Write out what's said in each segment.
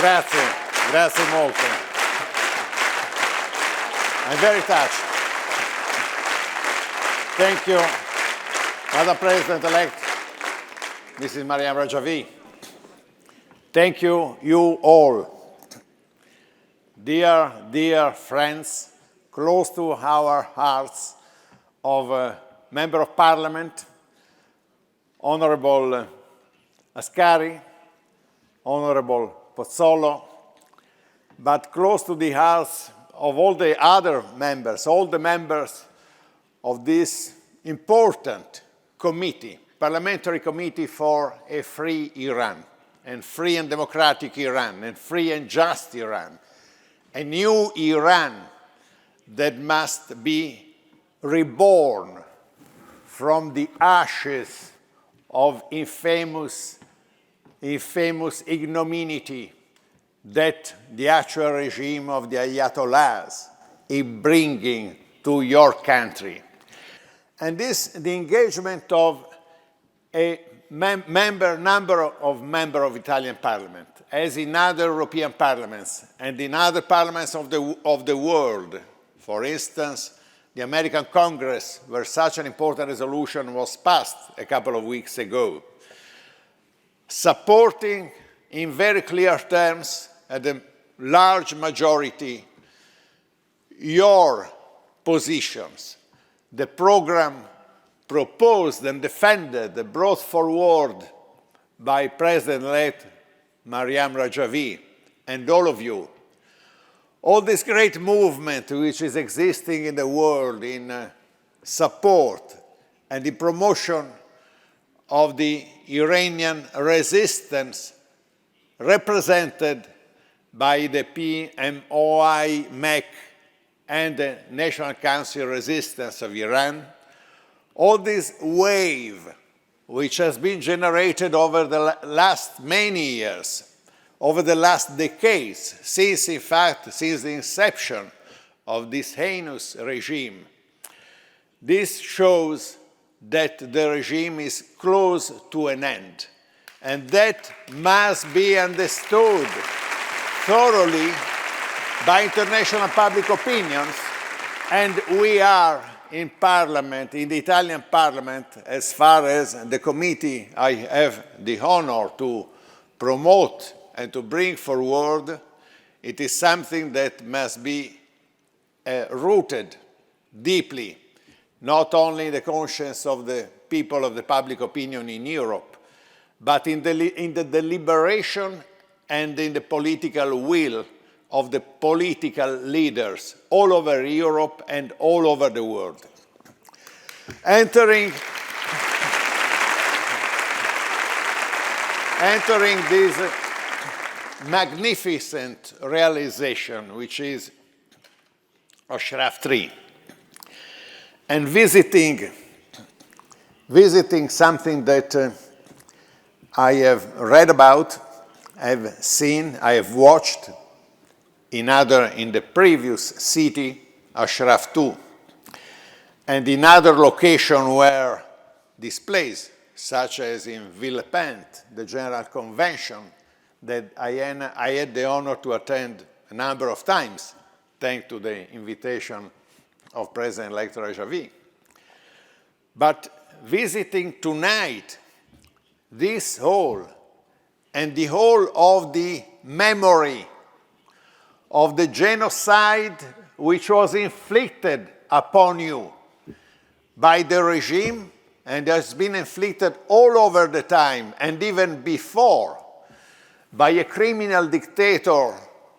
Grazie, grazie molto. I'm very touched. Thank you, Madam President-elect, Mrs. Maria Rajavi. Thank you, you all. Dear, dear friends, close to our hearts, of Member of Parliament, Honorable Ascari, Honorable Pozzolo, but close to the hearts of all the other members, all the members of this important committee, Parliamentary Committee for a Free Iran, and free and democratic Iran, and free and just Iran, a new Iran that must be reborn from the ashes of infamous ignominy that the actual regime of the Ayatollahs is bringing to your country. And this, the engagement of a number of members of Italian Parliament, as in other European parliaments and in other parliaments of the world. For instance, the American Congress, where such an important resolution was passed a couple of weeks ago, supporting in very clear terms, at a large majority, your positions, the program proposed and defended, brought forward by President-elect Maryam Rajavi and all of you. All this great movement which is existing in the world in support and in promotion of the Iranian resistance represented by the PMOI, MEC, and the National Council Resistance of Iran, all this wave which has been generated over the last many years, over the last decades, since the inception of this heinous regime, this shows that the regime is close to an end. And that must be understood thoroughly by international public opinions. And we are in Parliament, in the Italian Parliament, as far as the committee I have the honor to promote and to bring forward, it is something that must be rooted deeply, not only in the conscience of the people of the public opinion in Europe, but in the deliberation and in the political will of the political leaders all over Europe and all over the world. Entering this magnificent realization, which is Ashraf-3, and visiting something that I have read about, I have seen, I have watched in the previous city, Ashraf-2, and in other locations where displays, such as in Villepinte, the General Convention, that I had the honor to attend a number of times, thanks to the invitation of President-elect Rajavi. But visiting tonight this hall and the whole of the memory of the genocide which was inflicted upon you by the regime and has been inflicted all over the time and even before by a criminal dictator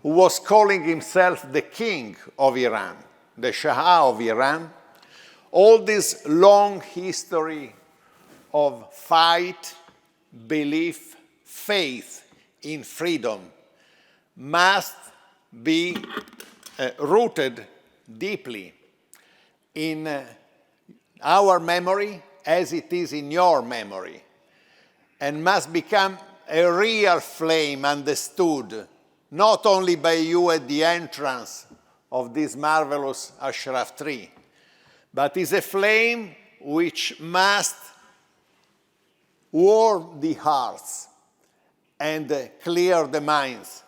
who was calling himself the king of Iran, the Shah of Iran, all this long history of fight, belief, faith in freedom must be rooted deeply in our memory as it is in your memory, and must become a real flame understood not only by you at the entrance of this marvelous Ashraf-3, but is a flame which must warm the hearts and clear the minds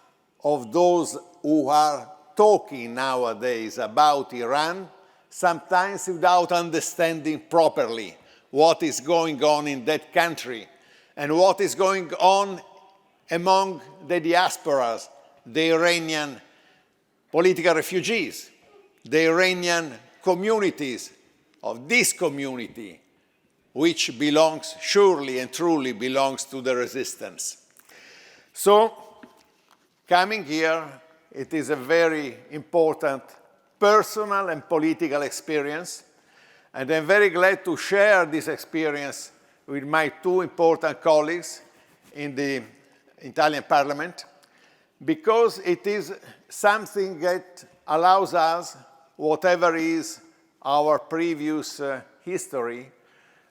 of those who are talking nowadays about Iran, sometimes without understanding properly what is going on in that country and what is going on among the diasporas, the Iranian political refugees, the Iranian communities of this community, which belongs, surely and truly belongs to the resistance. So, coming here, it is a very important personal and political experience, and I'm very glad to share this experience with my two important colleagues in the Italian Parliament, because it is something that allows us, whatever is our previous history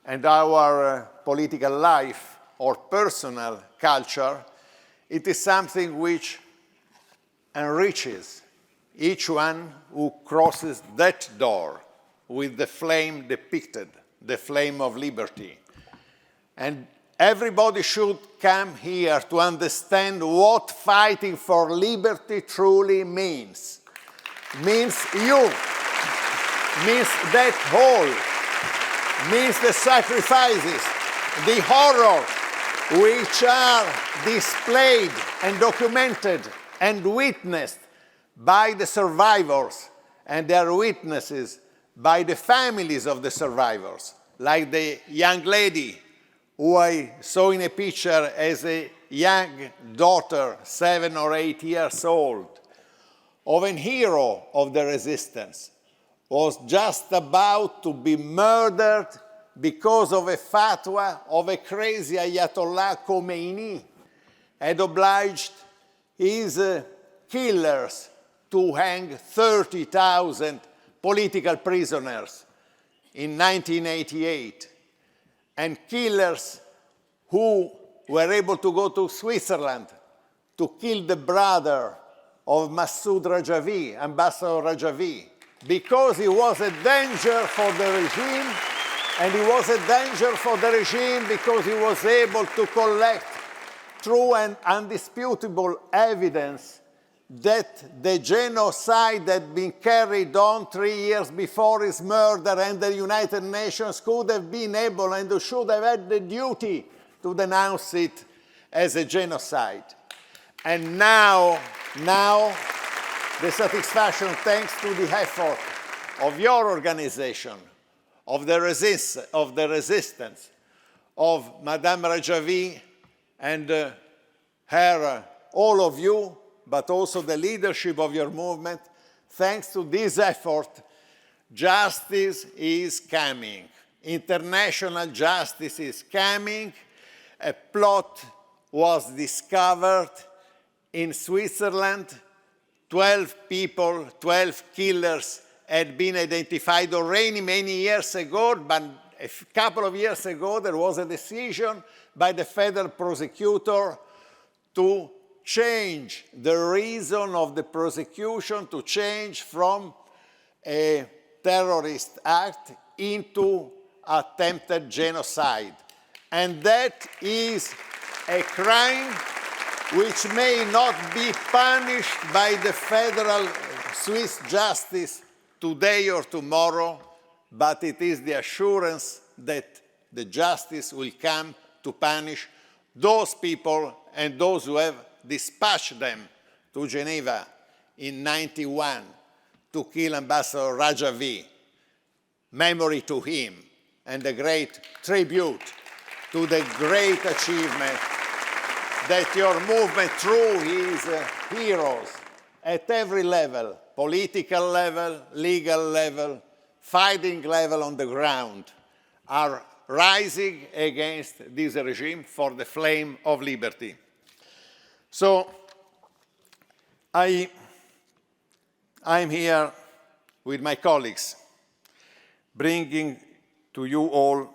and our political life or personal culture, it is something which enriches each one who crosses that door with the flame depicted, the flame of liberty. And everybody should come here to understand what fighting for liberty truly means. Means you, means that whole, means the sacrifices, the horror, which are displayed and documented and witnessed by the survivors, and their witnesses by the families of the survivors, like the young lady who I saw in a picture as a young daughter, 7 or 8 years old, of a hero of the resistance, was just about to be murdered because of a fatwa of a crazy Ayatollah Khomeini, had obliged his killers to hang 30,000 political prisoners in 1988, and killers who were able to go to Switzerland to kill the brother of Masoud Rajavi, Ambassador Rajavi, because he was a danger for the regime, and he was a danger for the regime because he was able to collect true and undisputable evidence that the genocide had been carried on 3 years before his murder, and the United Nations could have been able and should have had the duty to denounce it as a genocide. And now the satisfaction, thanks to the effort of your organization, of the resistance, of Madame Rajavi and all of you, but also the leadership of your movement, thanks to this effort, justice is coming. International justice is coming. A plot was discovered in Switzerland. 12 people, 12 killers had been identified already many years ago, but a couple of years ago there was a decision by the federal prosecutor to change the reason of the prosecution, to change from a terrorist act into attempted genocide. And that is a crime which may not be punished by the federal Swiss justice today or tomorrow, but it is the assurance that the justice will come to punish those people and those who have dispatched them to Geneva in 91 to kill Ambassador Rajavi. Memory to him, and a great tribute to the great achievement that your movement, through his heroes at every level, political level, legal level, fighting level on the ground, are rising against this regime for the flame of liberty. So I'm here with my colleagues, bringing to you all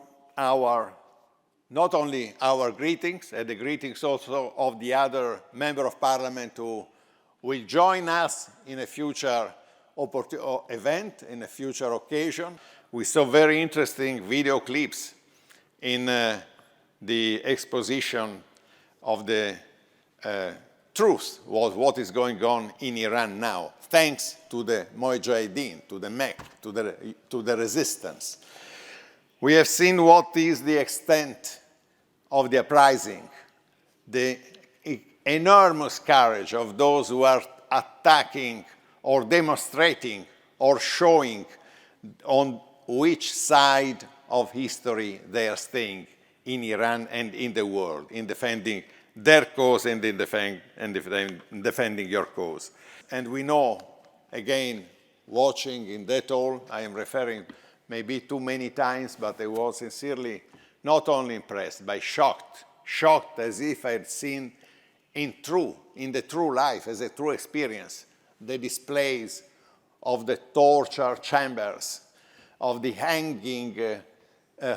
not only our greetings, and the greetings also of the other Member of Parliament who will join us in a future event, in a future occasion. We saw very interesting video clips in the exposition of the truth was what is going on in Iran now, thanks to the Mujahideen, to the MEK, to the resistance. We have seen what is the extent of the uprising, the enormous courage of those who are attacking or demonstrating or showing on which side of history they are staying in Iran and in the world, in defending their cause and in defending your cause. And we know, again, watching in that all, I am referring maybe too many times, but I was sincerely not only impressed, but shocked as if I had seen in the true life, as a true experience, the displays of the torture chambers, of the hanging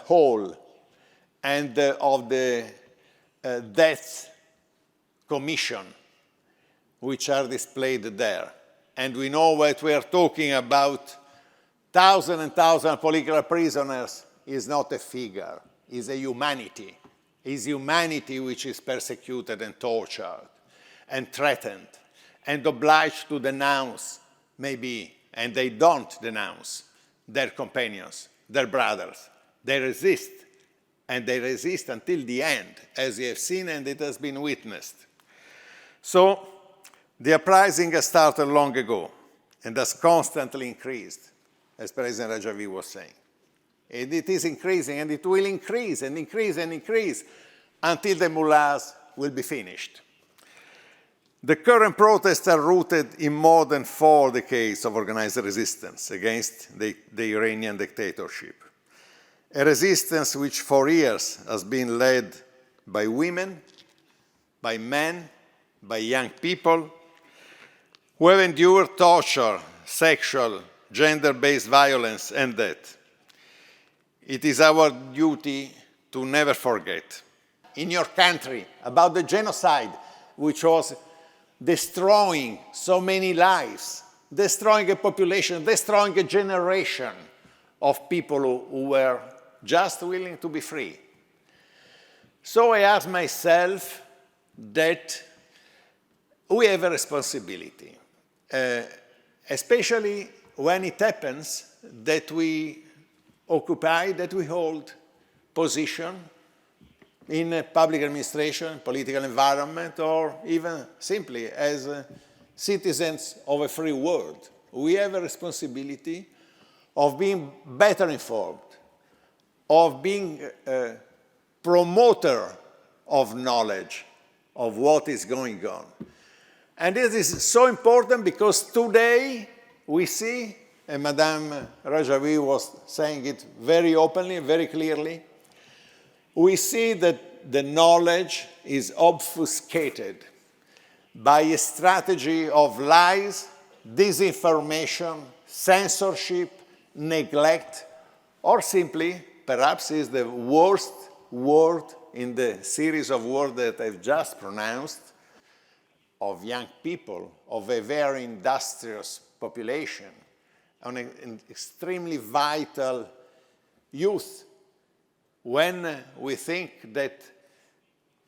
hall, and of the death commission, which are displayed there. And we know what we are talking about. Thousands and thousands of political prisoners is not a figure, is a humanity. Is humanity which is persecuted and tortured and threatened and obliged to denounce, maybe, and they don't denounce their companions, their brothers. They resist, and they resist until the end, as you have seen and it has been witnessed. So the uprising has started long ago and has constantly increased, as President Rajavi was saying. And it is increasing, and it will increase and increase and increase until the mullahs will be finished. The current protests are rooted in more than 4 decades of organized resistance against the Iranian dictatorship. A resistance which for years has been led by women, by men, by young people, who have endured torture, sexual, gender-based violence, and death. It is our duty to never forget. In your country, about the genocide, which was destroying so many lives, destroying a population, destroying a generation of people who were just willing to be free. So I ask myself that we have a responsibility, especially when it happens that we occupy, that we hold position in public administration, political environment, or even simply as citizens of a free world. We have a responsibility of being better informed, of being a promoter of knowledge of what is going on. And this is so important because today we see, and Madame Rajavi was saying it very openly, very clearly, we see that the knowledge is obfuscated by a strategy of lies, disinformation, censorship, neglect, or simply, perhaps is the worst word in the series of words that I've just pronounced, of young people, of a very industrious population, on an extremely vital youth. When we think that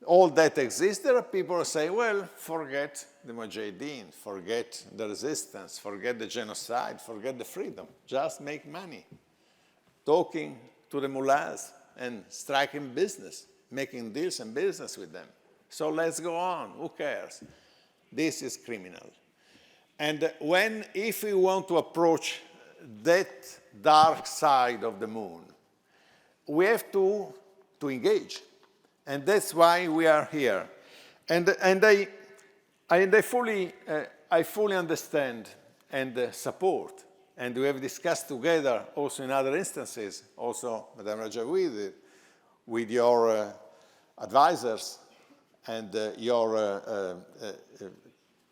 all that exists, there are people who say, well, forget the Mujahideen, forget the resistance, forget the genocide, forget the freedom, just make money. Talking to the mullahs and striking business, making deals and business with them. So let's go on, who cares? This is criminal. And if we want to approach that dark side of the moon, we have to engage. And that's why we are here. And I fully understand and support, and we have discussed together also in other instances, also Madame Rajavi, with your advisors and your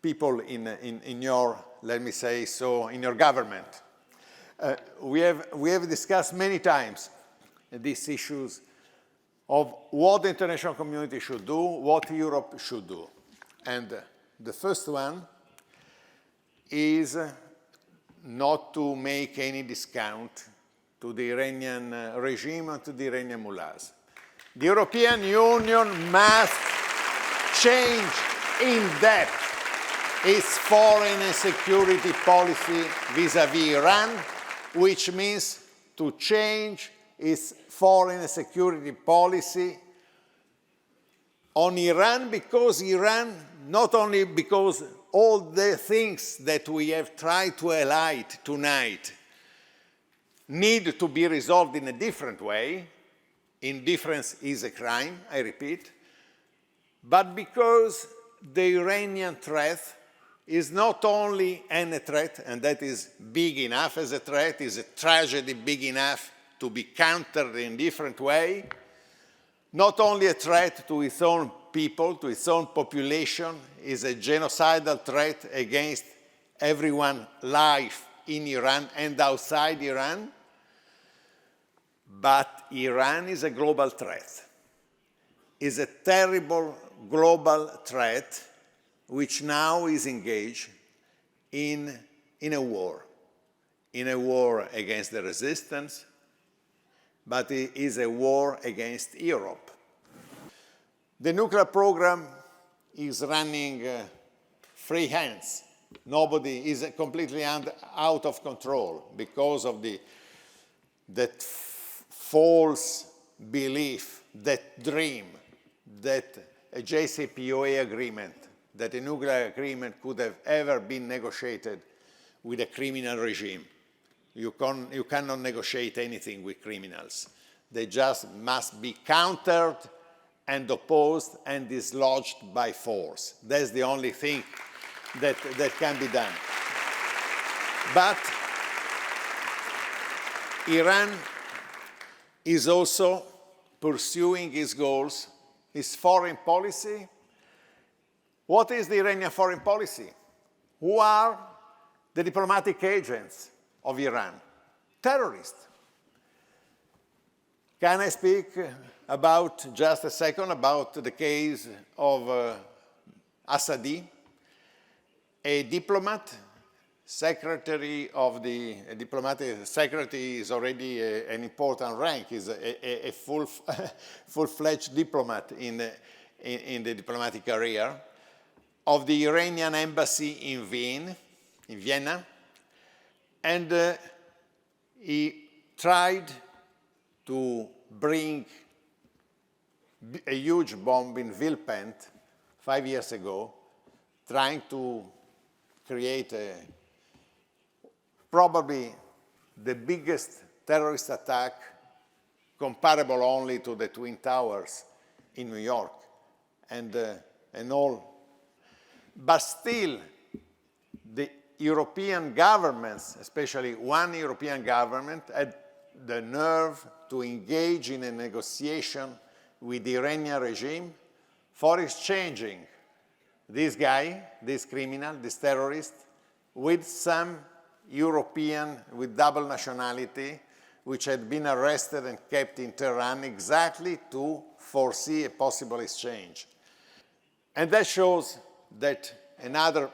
people in your, let me say so, in your government. We have discussed many times these issues of what the international community should do, what Europe should do. And the first one is not to make any discount to the Iranian regime and to the Iranian mullahs. The European Union must change in depth its foreign and security policy vis-à-vis Iran, which means to change its foreign and security policy on Iran, because Iran, not only because all the things that we have tried to highlight tonight need to be resolved in a different way. Indifference is a crime, I repeat, but because the Iranian threat is not only any threat, and that is big enough as a threat, is a tragedy big enough to be countered in a different way, not only a threat to its own people, to its own population, is a genocidal threat against everyone's life in Iran and outside Iran, but Iran is a global threat, is a terrible global threat which now is engaged in a war against the resistance, but it is a war against Europe. The nuclear program is running free hands. Nobody is completely out of control because of that false belief, that dream, that a JCPOA agreement, that a nuclear agreement could have ever been negotiated with a criminal regime. You cannot negotiate anything with criminals. They just must be countered and opposed and dislodged by force. That's the only thing that can be done. But Iran is also pursuing its goals, its foreign policy. What is the Iranian foreign policy? Who are the diplomatic agents of Iran? Terrorists. Can I speak about, just a second, about the case of Assadi, a diplomat, secretary of the diplomatic secretary is already an important rank, is a full-fledged diplomat in the diplomatic career, of the Iranian embassy in Vienna, and he tried to bring a huge bomb in Villepinte 5 years ago, trying to create probably the biggest terrorist attack comparable only to the Twin Towers in New York and all. But still, the European governments, especially one European government, had the nerve to engage in a negotiation with the Iranian regime for exchanging this guy, this criminal, this terrorist, with some European with double nationality, which had been arrested and kept in Tehran exactly to foresee a possible exchange. And that shows that another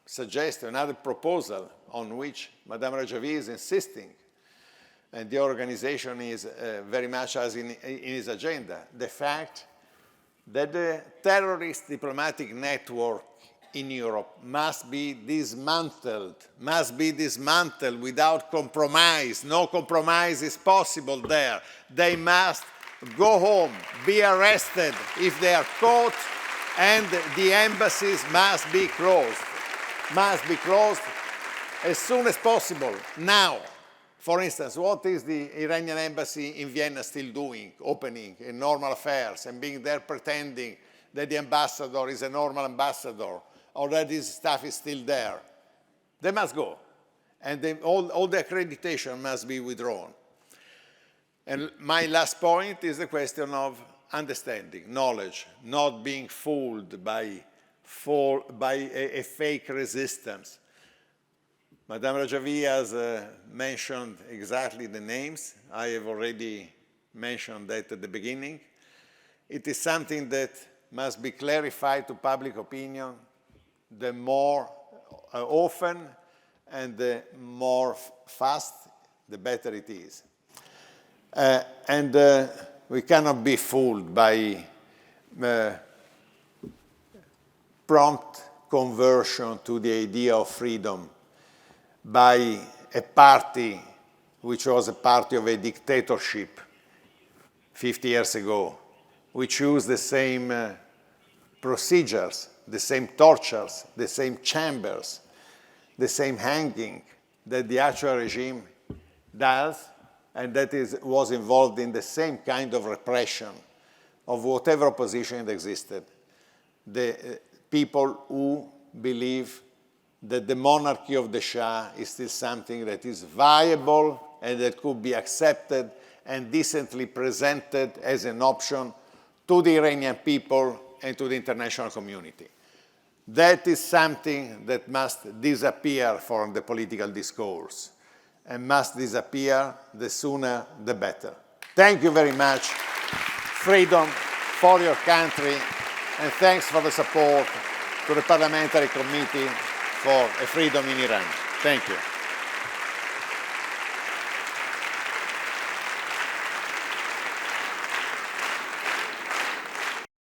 suggestion, another proposal on which Madame Rajavi is insisting, and the organization is very much as in his agenda, the fact that the terrorist diplomatic network in Europe must be dismantled without compromise. No compromise is possible there. They must go home, be arrested if they are caught, and the embassies must be closed as soon as possible, now. For instance, what is the Iranian embassy in Vienna still doing? Opening in normal affairs and being there pretending that the ambassador is a normal ambassador or that his staff is still there. They must go. And all the accreditation must be withdrawn. And my last point is the question of understanding, knowledge, not being fooled by a fake resistance. Madame Rajavi has mentioned exactly the names. I have already mentioned that at the beginning. It is something that must be clarified to public opinion the more often and the more fast, the better it is. And we cannot be fooled by prompt conversion to the idea of freedom by a party which was a party of a dictatorship 50 years ago, which used the same procedures, the same tortures, the same chambers, the same hanging that the actual regime does, and that was involved in the same kind of repression of whatever opposition existed. The people who believe that the monarchy of the Shah is still something that is viable and that could be accepted and decently presented as an option to the Iranian people and to the international community. That is something that must disappear from the political discourse and must disappear the sooner the better. Thank you very much. Freedom for your country, and thanks for the support to the Parliamentary Committee for a Freedom in Iran. Thank you.